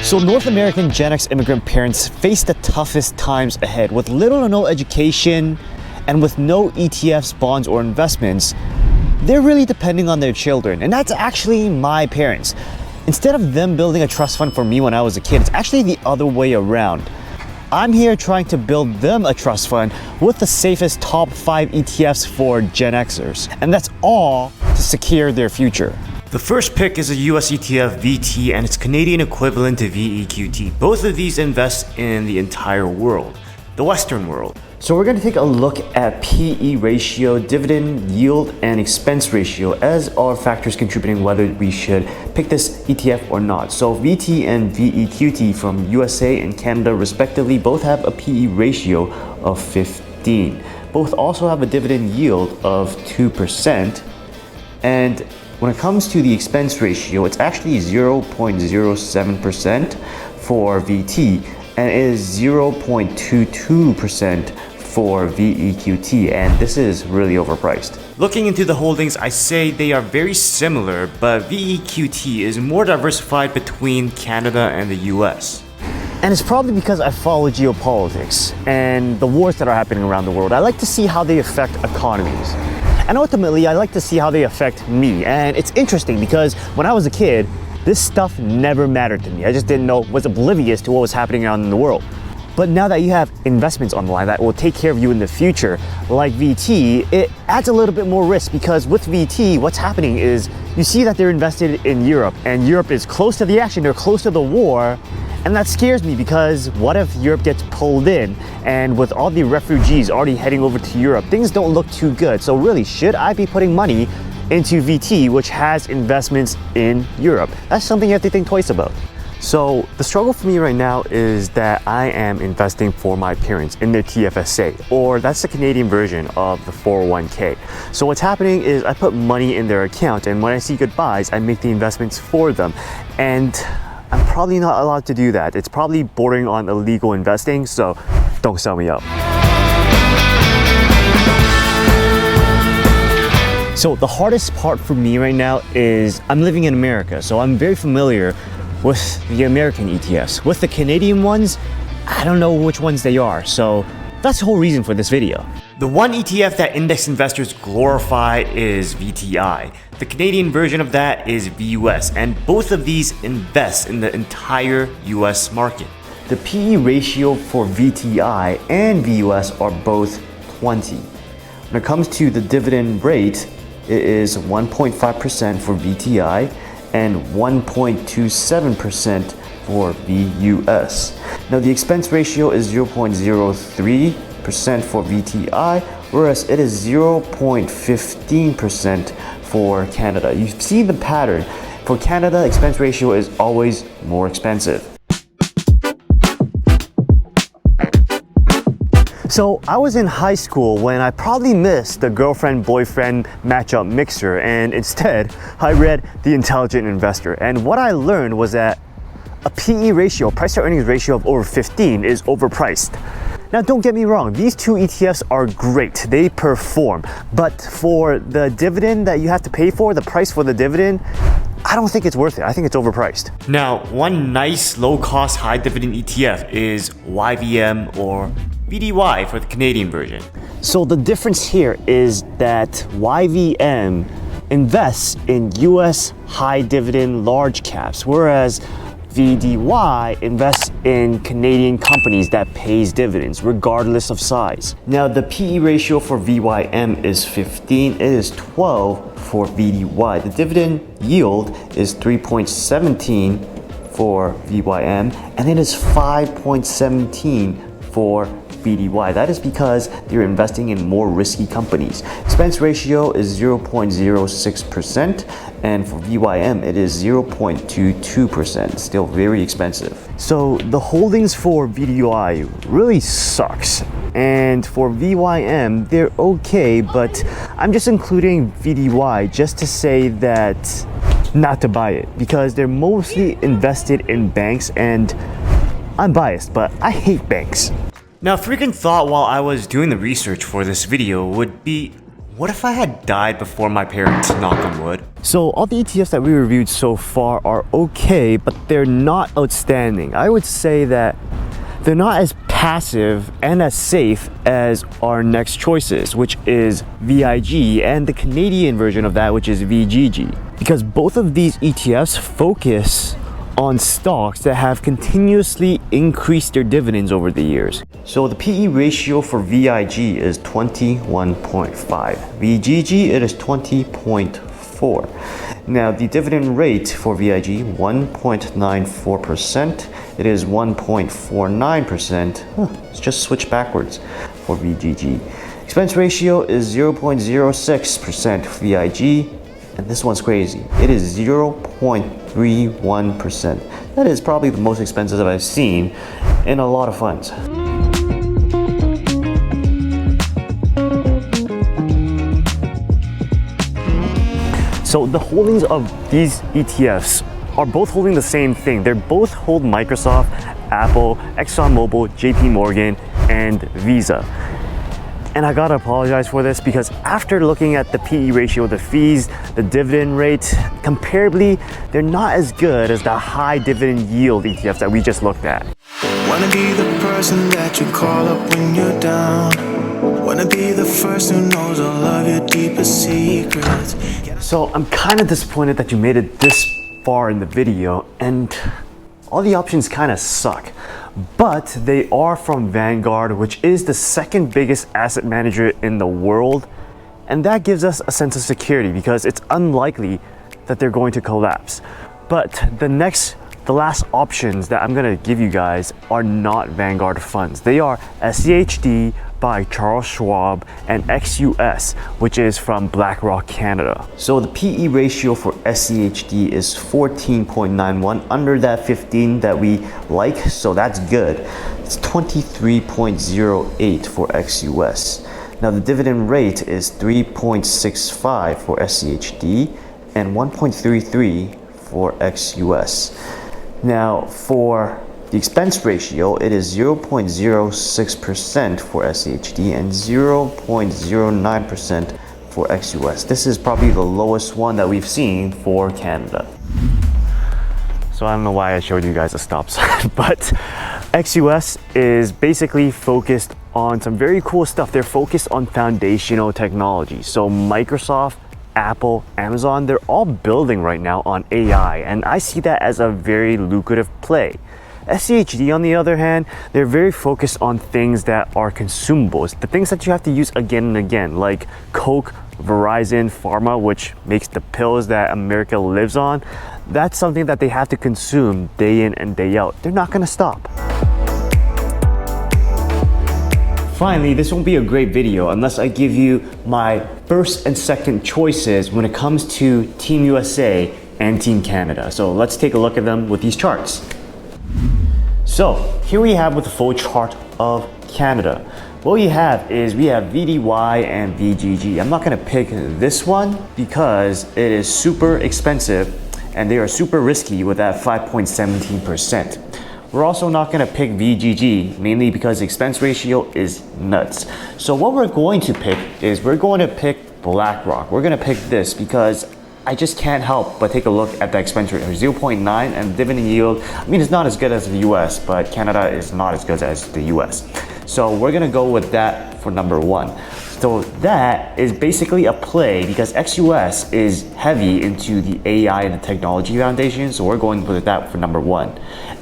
So North American Gen X immigrant parents face the toughest times ahead with little or no education and with no ETFs, bonds, or investments. They're really depending on their children, and that's actually my parents. Instead of them building a trust fund for me when I was a kid, it's actually the other way around. I'm here trying to build them a trust fund with the safest top 5 ETFs for Gen Xers, and that's all to secure their future. The first pick is a US ETF VT and its Canadian equivalent to VEQT. Both of these invest in the entire world, the Western world. So we're going to take a look at PE ratio, dividend yield, and expense ratio as our factors contributing whether we should pick this ETF or not. So VT and VEQT from USA and Canada respectively both have a PE ratio of 15. Both also have a dividend yield of 2%. And when it comes to the expense ratio, it's actually 0.07% for VT and it is 0.22% for VEQT, and this is really overpriced. Looking into the holdings, I say they are very similar, but VEQT is more diversified between Canada and the US. And it's probably because I follow geopolitics and the wars that are happening around the world. I like to see how they affect economies. And ultimately, I like to see how they affect me. And it's interesting because when I was a kid, this stuff never mattered to me. I just didn't know, was oblivious to what was happening around in the world. But now that you have investments on the line that will take care of you in the future, like VT, it adds a little bit more risk because with VT, what's happening is you see that they're invested in Europe and Europe is close to the action, they're close to the war. And that scares me because what if Europe gets pulled in and with all the refugees already heading over to Europe, things don't look too good. So really, should I be putting money into VT, which has investments in Europe? That's something you have to think twice about. So the struggle for me right now is that I am investing for my parents in their TFSA, or that's the Canadian version of the 401k. So what's happening is I put money in their account, and when I see good buys, I make the investments for them. And I'm probably not allowed to do that. It's probably bordering on illegal investing, so don't sell me up. So the hardest part for me right now is I'm living in America, so I'm very familiar with the American ETFs. With the Canadian ones, I don't know which ones they are, so that's the whole reason for this video. The one ETF that index investors glorify is VTI. The Canadian version of that is VUS, and both of these invest in the entire US market. The PE ratio for VTI and VUS are both 20. When it comes to the dividend rate, it is 1.5% for VTI and 1.27% for VUS. Now the expense ratio is 0.03% for VTI, whereas it is 0.15% for Canada. You see the pattern. For Canada, expense ratio is always more expensive. So I was in high school when I probably missed the girlfriend-boyfriend matchup mixer, and instead I read The Intelligent Investor. And what I learned was that a PE ratio, price to earnings ratio of over 15 is overpriced. Now don't get me wrong, these two ETFs are great, they perform, but for the dividend that you have to pay for, the price for the dividend, I don't think it's worth it. I think it's overpriced. Now, one nice low-cost high-dividend ETF is YVM or BDY for the Canadian version. So the difference here is that YVM invests in US high-dividend large caps, whereas VDY invests in Canadian companies that pays dividends regardless of size. Now the PE ratio for VYM is 15, it is 12 for VDY. The dividend yield is 3.17 for VYM and it is 5.17 for VDY. That is because they're investing in more risky companies. Expense ratio is 0.06% and for VYM it is 0.22%. Still very expensive. So the holdings for VDY really sucks. And for VYM, they're okay, but I'm just including VDY just to say that not to buy it because they're mostly invested in banks, and I'm biased, but I hate banks. Now, a frequent thought while I was doing the research for this video would be, What if I had died before my parents, knock on wood? So all the ETFs that we reviewed so far are okay, but they're not outstanding. I would say that they're not as passive and as safe as our next choices, which is VIG and the Canadian version of that, which is VGG. Because both of these ETFs focus on stocks that have continuously increased their dividends over the years. So the PE ratio for VIG is 21.5. VGG, it is 20.4. Now the dividend rate for VIG, 1.94%. It is 1.49%. Let's just switch backwards for VGG. Expense ratio is 0.06% for VIG. And this one's crazy. It is 0.31%. That is probably the most expensive I've seen in a lot of funds. So the holdings of these ETFs are both holding the same thing. They're both hold Microsoft, Apple, ExxonMobil, JP Morgan, and Visa. And I gotta apologize for this because after looking at the PE ratio, the fees, the dividend rate, comparably, they're not as good as the high dividend yield ETFs that we just looked at. Wanna be the person that you call up when you're down. Wanna be the first who knows all of your deepest secrets. So I'm kind of disappointed that you made it this far in the video and all the options kind of suck. But they are from Vanguard, which is the second biggest asset manager in the world. And that gives us a sense of security because it's unlikely that they're going to collapse. But the last options that I'm gonna give you guys are not Vanguard funds. They are SCHD by Charles Schwab and XUS, which is from BlackRock Canada. So the PE ratio for SCHD is 14.91, under that 15 that we like, so that's good. It's 23.08 for XUS. Now the dividend rate is 3.65 for SCHD and 1.33 for XUS. Now for the expense ratio, it is 0.06% for SCHD and 0.09% for XUS. This is probably the lowest one that we've seen for Canada. So I don't know why I showed you guys a stop sign, but XUS is basically focused on some very cool stuff. They're focused on foundational technology. So Microsoft, Apple, Amazon, they're all building right now on AI, and I see that as a very lucrative play. SCHD, on the other hand, they're very focused on things that are consumables, the things that you have to use again and again, like Coke, Verizon, Pharma, which makes the pills that America lives on. That's something that they have to consume day in and day out. They're not gonna stop. Finally, this won't be a great video unless I give you my first and second choices when it comes to Team USA and Team Canada. So let's take a look at them with these charts. So here we have with the full chart of Canada. What we have is we have VDY and VGG. I'm not gonna pick this one because it is super expensive and they are super risky with that 5.17%. We're also not gonna pick VGG, mainly because the expense ratio is nuts. So what we're going to pick is we're going to pick BlackRock. We're gonna pick this because I just can't help but take a look at the expense rate, 0.9, and dividend yield. I mean, it's not as good as the US, but Canada is not as good as the US. So we're gonna go with that for number one. So that is basically a play because XUS is heavy into the AI and the technology foundation. So we're going with that for number one.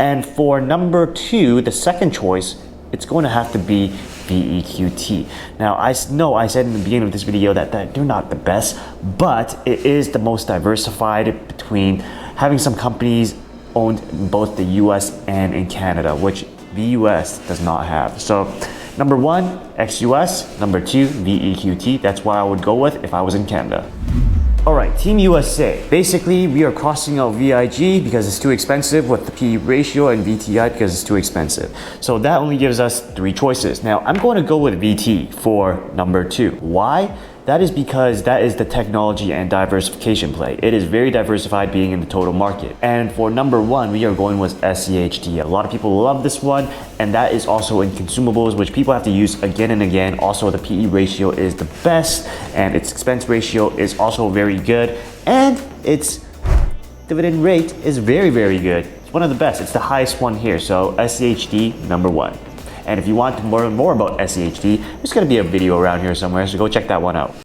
And for number two, the second choice, it's going to have to be VEQT. Now, I know I said in the beginning of this video that they're not the best, but it is the most diversified between having some companies owned in both the US and in Canada, which the US does not have. So number one, XUS. Number two, VEQT. That's what I would go with if I was in Canada. All right, Team USA. Basically, we are crossing out VIG because it's too expensive with the PE ratio and VTI because it's too expensive. So that only gives us three choices. Now, I'm going to go with VT for number two. Why? That is because that is the technology and diversification play. It is very diversified being in the total market. And for number one, we are going with SCHD. A lot of people love this one, and that is also in consumables, which people have to use again and again. Also, the PE ratio is the best, and its expense ratio is also very good, and its dividend rate is very, very good. It's one of the best. It's the highest one here. So SCHD, number one. And if you want to learn more about SCHD, there's going to be a video around here somewhere, so go check that one out.